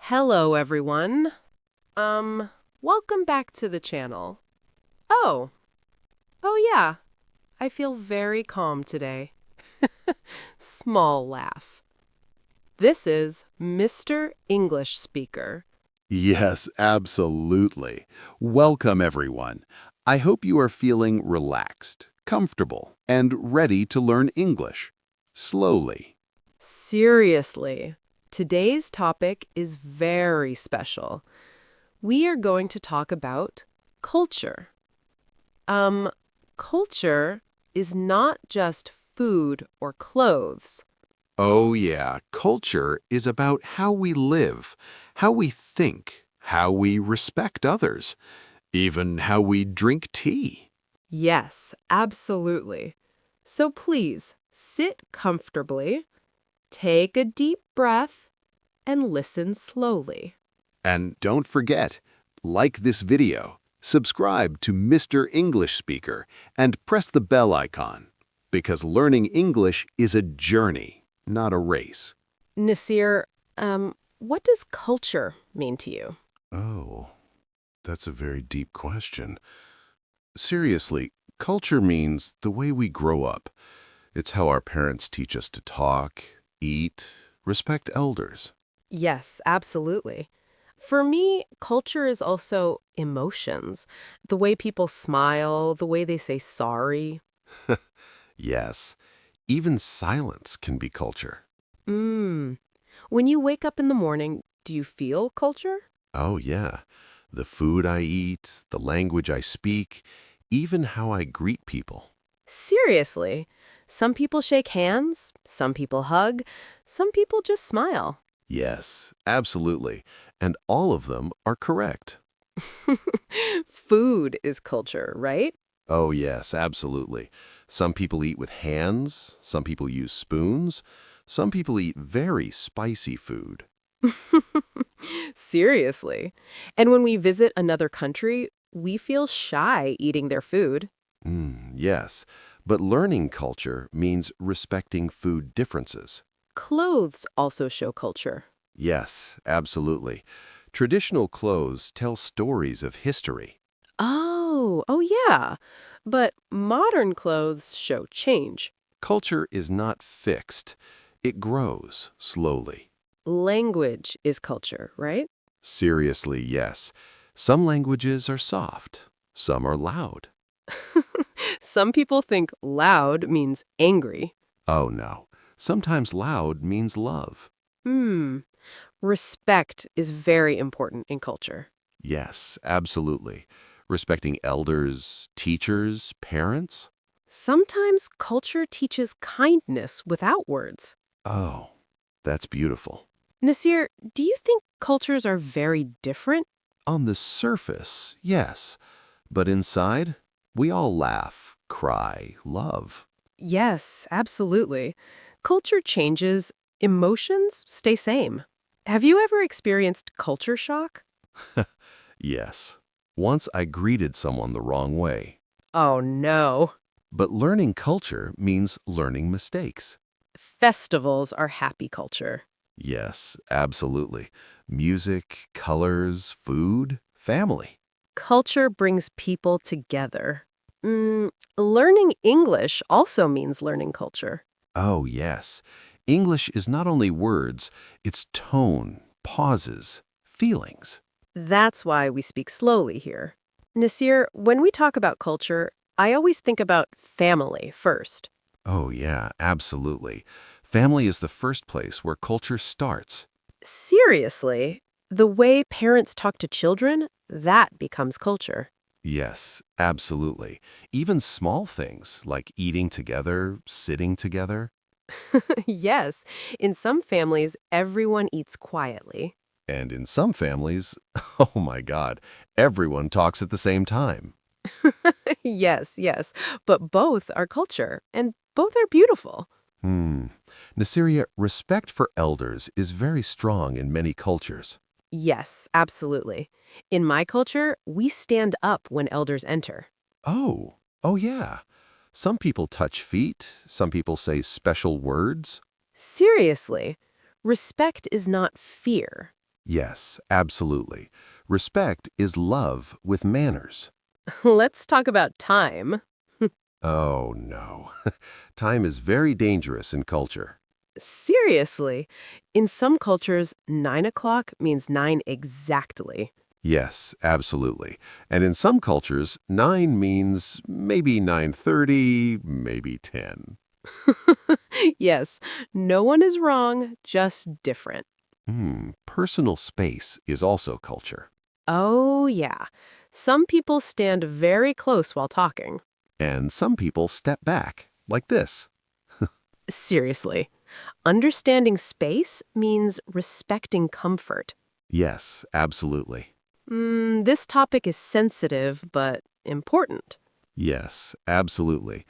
Hello, everyone. Welcome back to the channel. Oh, oh yeah, I feel very calm today. Small laugh. This is Mr. English Speaker. Yes, absolutely. Welcome, everyone. I hope you are feeling relaxed, comfortable, and ready to learn English. Slowly. Seriously, today's topic is very special. We are going to talk about culture. Um, Culture is not just food or clothes. Oh, yeah, culture is about how we live, how we think, how we respect others, even how we drink tea. Yes, absolutely. So please sit comfortably, take a deep breath, and listen slowly. And don't forget, like this video, subscribe to Mr. English Speaker, and press the bell icon, because learning English is a journey, not a race. Nasir, what does culture mean to you? Oh, that's a very deep question. Seriously, culture means the way we grow up. It's how our parents teach us to talk, eat, respect elders. Yes, absolutely. For me, culture is also emotions. The way people smile, the way they say sorry. Yes, even silence can be culture. Mmm. When you wake up in the morning, do you feel culture? Oh, yeah. The food I eat, the language I speak, even how I greet people. Seriously. Some people shake hands, some people hug, some people just smile. Yes, absolutely. And all of them are correct. Food is culture, right? Oh, yes, absolutely. Some people eat with hands, some people use spoons, some people eat very spicy food. Seriously. And when we visit another country, we feel shy eating their food. Yes, but learning culture means respecting food differences. Clothes also show culture. Yes, absolutely. Traditional clothes tell stories of history. Oh yeah. But modern clothes show change. Culture is not fixed. It grows slowly. Language is culture, right? Seriously, yes. Some languages are soft, some are loud. Some people think loud means angry. Oh no, sometimes loud means love. Hmm. Respect is very important in culture. Yes, absolutely. Respecting elders, teachers, parents. Sometimes culture teaches kindness without words. Oh, that's beautiful. Nasir, do you think cultures are very different? On the surface, yes, but inside, we all laugh, cry, love. Yes, absolutely. Culture changes, emotions stay same. Have you ever experienced culture shock? Yes. Once I greeted someone the wrong way. Oh no. But learning culture means learning mistakes. Festivals are happy culture. Yes, absolutely. Music, colors, food, family. Culture brings people together. Learning English also means learning culture. Oh, yes. English is not only words, it's tone, pauses, feelings. That's why we speak slowly here. Nasir, when we talk about culture, I always think about family first. Oh, yeah, absolutely. Family is the first place where culture starts. Seriously, the way parents talk to children, that becomes culture. Yes, absolutely. Even small things like eating together, sitting together, Yes, in some families, everyone eats quietly. and in some families, oh my God, everyone talks at the same time. Yes, but both are culture, and both are beautiful. Hmm. Nasiria, respect for elders is very strong in many cultures. Yes, absolutely. In my culture, we stand up when elders enter. Oh yeah. Some people touch feet, some people say special words. Seriously, respect is not fear. Yes, absolutely. Respect is love with manners. Let's talk about time. Oh, no. Time is very dangerous in culture. Seriously, in some cultures, 9 o'clock means 9 exactly. Yes, absolutely. And in some cultures, 9 means maybe 9:30, maybe 10. Yes, no one is wrong, just different. Personal space is also culture. Oh, yeah. Some people stand very close while talking. And some people step back, like this. Seriously, understanding space means respecting comfort. Yes, absolutely. This topic is sensitive, but important. Yes, absolutely.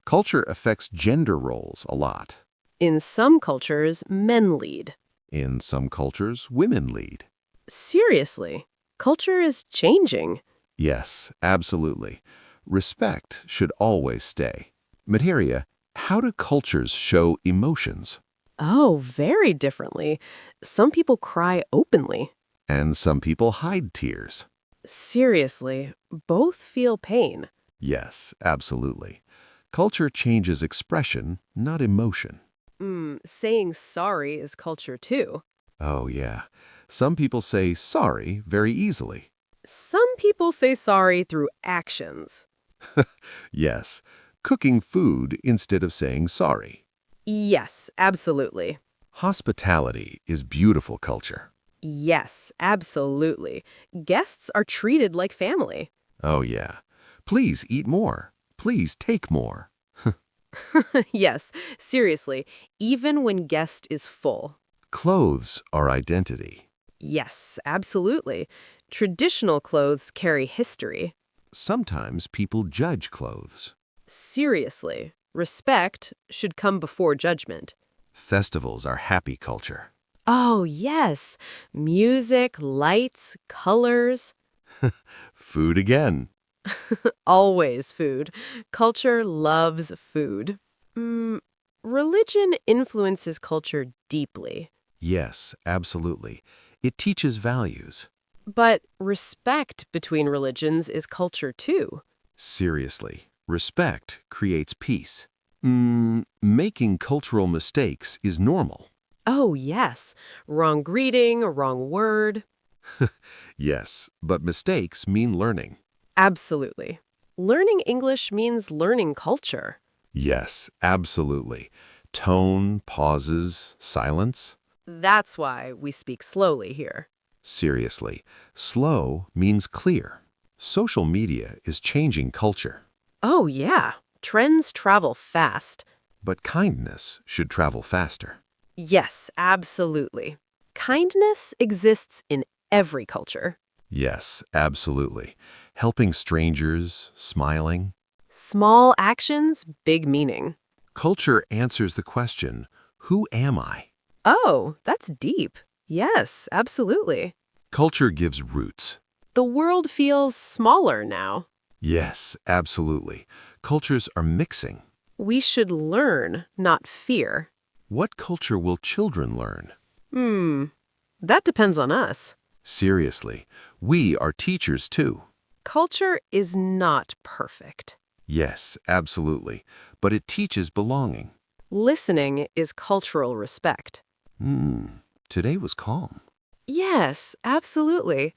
Culture affects gender roles a lot. In some cultures, men lead. In some cultures, women lead. Seriously, culture is changing. Yes, absolutely. Respect should always stay. Materia, how do cultures show emotions? Oh, very differently. Some people cry openly. And some people hide tears. Seriously, both feel pain. Yes, absolutely. Culture changes expression, not emotion. Saying sorry is culture too. Oh, yeah. Some people say sorry very easily. Some people say sorry through actions. Yes, cooking food instead of saying sorry. Yes, absolutely. Hospitality is beautiful culture. Yes, absolutely. Guests are treated like family. Oh, yeah. Please eat more. Please take more. Yes, seriously, even when guest is full. Clothes are identity. Yes, absolutely. Traditional clothes carry history. Sometimes people judge clothes. Seriously, respect should come before judgment. Festivals are happy culture. Oh, yes. Music, lights, colors. Food again. Always food. Culture loves food. Mm, Religion influences culture deeply. Yes, absolutely. It teaches values. But respect between religions is culture too. Seriously, respect creates peace. Making cultural mistakes is normal. Oh, yes. Wrong greeting, wrong word. Yes, but mistakes mean learning. Absolutely. Learning English means learning culture. Yes, absolutely. Tone, pauses, silence. That's why we speak slowly here. Seriously, slow means clear. Social media is changing culture, Oh, yeah. Trends travel fast. but kindness should travel faster. Yes, absolutely. Kindness exists in every culture. Yes, absolutely. Helping strangers, smiling. Small actions, big meaning. Culture answers the question, who am I? Oh, that's deep. Yes, absolutely. Culture gives roots. The world feels smaller now. Yes, absolutely. Cultures are mixing. We should learn, not fear. What culture will children learn? Hmm, that depends on us. Seriously, we are teachers too. Culture is not perfect. Yes, absolutely. But it teaches belonging. Listening is cultural respect. Today was calm. Yes, absolutely.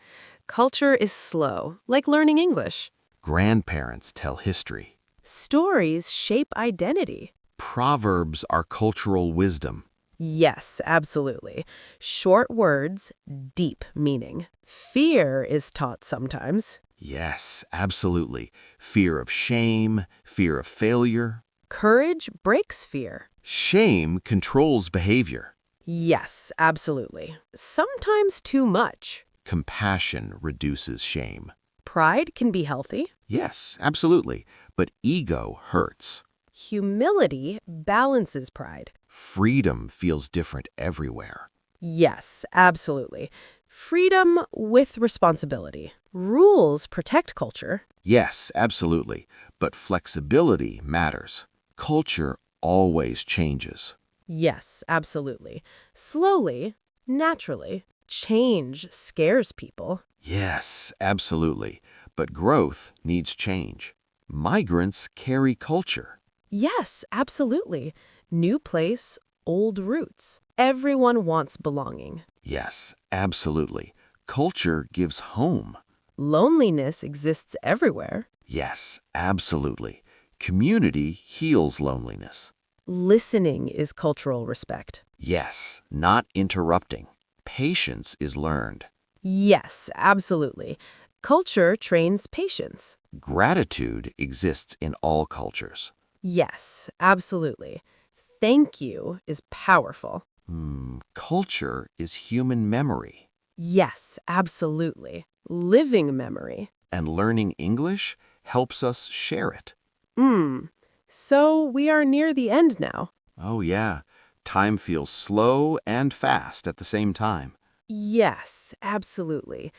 Culture is slow, like learning English. Grandparents tell history. Stories shape identity. Proverbs are cultural wisdom. Yes, absolutely. Short words, deep meaning. Fear is taught sometimes. Yes, absolutely. Fear of shame, fear of failure. Courage breaks fear. Shame controls behavior. Yes, absolutely. Sometimes too much. Compassion reduces shame. Pride can be healthy. Yes, absolutely. But ego hurts. Humility balances pride. Freedom feels different everywhere. Yes, absolutely. Freedom with responsibility. Rules protect culture. Yes, absolutely. But flexibility matters. Culture always changes. Yes, absolutely. Slowly, naturally, Change scares people. Yes, absolutely. But growth needs change. Migrants carry culture. Yes, absolutely. New place, old roots. Everyone wants belonging. Yes, absolutely. Culture gives home. Loneliness exists everywhere. Yes, absolutely. Community heals loneliness. Listening is cultural respect. Yes, not interrupting. Patience is learned. Yes, absolutely. Culture trains patience. Gratitude exists in all cultures. Yes, absolutely. Thank you is powerful. Culture is human memory. Yes, absolutely. Living memory. And learning English helps us share it. Hmm. So we are near the end now. Oh, yeah. Time feels slow and fast at the same time. Yes, absolutely.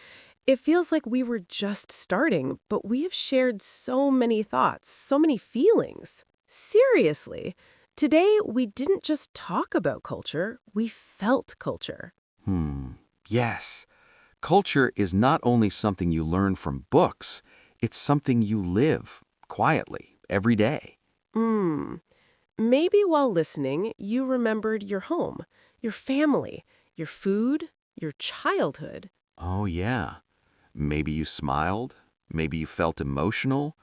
It feels like we were just starting, but we have shared so many thoughts, so many feelings. Seriously, today we didn't just talk about culture, we felt culture. Yes. Culture is not only something you learn from books, it's something you live quietly every day. Hmm. Maybe while listening, you remembered your home, your family, your food, your childhood. Oh, yeah. Maybe you smiled. Maybe you felt emotional.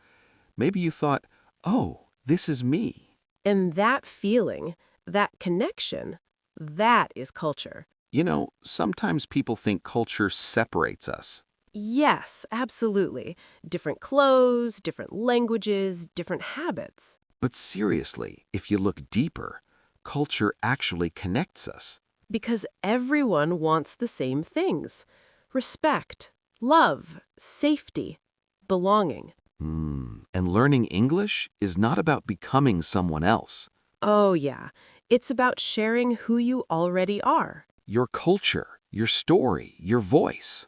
Maybe you thought, oh, this is me. And that feeling, that connection, that is culture. You know, sometimes people think culture separates us. Yes, absolutely. Different clothes, different languages, different habits. But seriously, if you look deeper, culture actually connects us. Because everyone wants the same things: respect, love, safety, belonging. And learning English is not about becoming someone else. Oh, yeah. It's about sharing who you already are. Your culture, your story, your voice.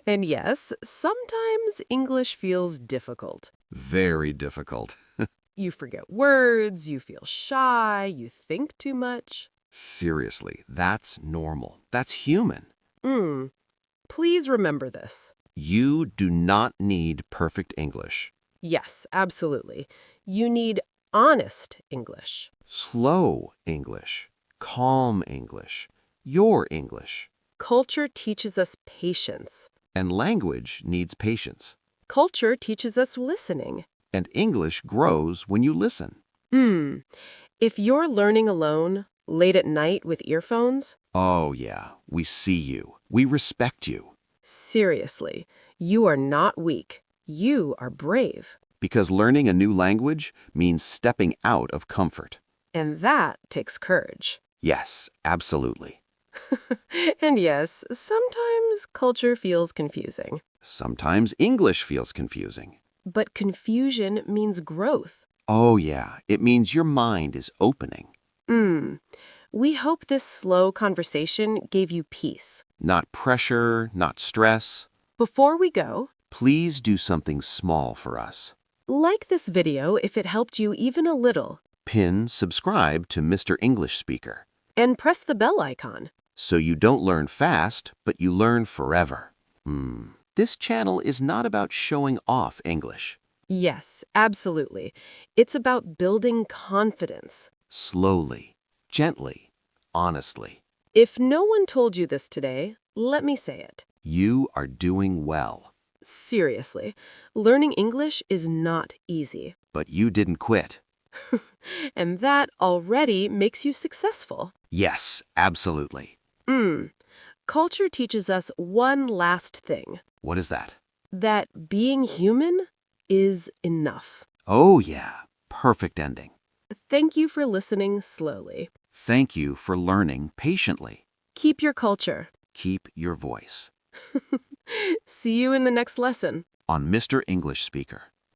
And yes, sometimes English feels difficult. Very difficult. You forget words, you feel shy, you think too much. Seriously, that's normal. That's human. Mm, please remember this. You do not need perfect English. Yes, absolutely. You need honest English. Slow English. Calm English. Your English. Culture teaches us patience. And language needs patience. Culture teaches us listening. And English grows when you listen. Hmm. If you're learning alone, late at night with earphones, Oh, yeah, we see you. We respect you. seriously, you are not weak. You are brave. Because learning a new language means stepping out of comfort. And that takes courage. Yes, absolutely. And yes, sometimes culture feels confusing. Sometimes English feels confusing. But confusion means growth. Oh, yeah, it means your mind is opening. Hmm. We hope this slow conversation gave you peace. Not pressure, not stress. Before we go, Please do something small for us. like this video if it helped you even a little, Pin subscribe to Mr. English Speaker. and press the bell icon. So you don't learn fast, but you learn forever. This channel is not about showing off English. Yes, absolutely. It's about building confidence. Slowly, gently, honestly. If no one told you this today, let me say it. You are doing well, Seriously, learning English is not easy. but you didn't quit. And that already makes you successful. Yes, absolutely. Culture teaches us one last thing, What is that? that being human is enough. Oh, yeah, perfect ending. Thank you for listening slowly. Thank you for learning patiently. Keep your culture. Keep your voice. See you in the next lesson. On Mr. English Speaker.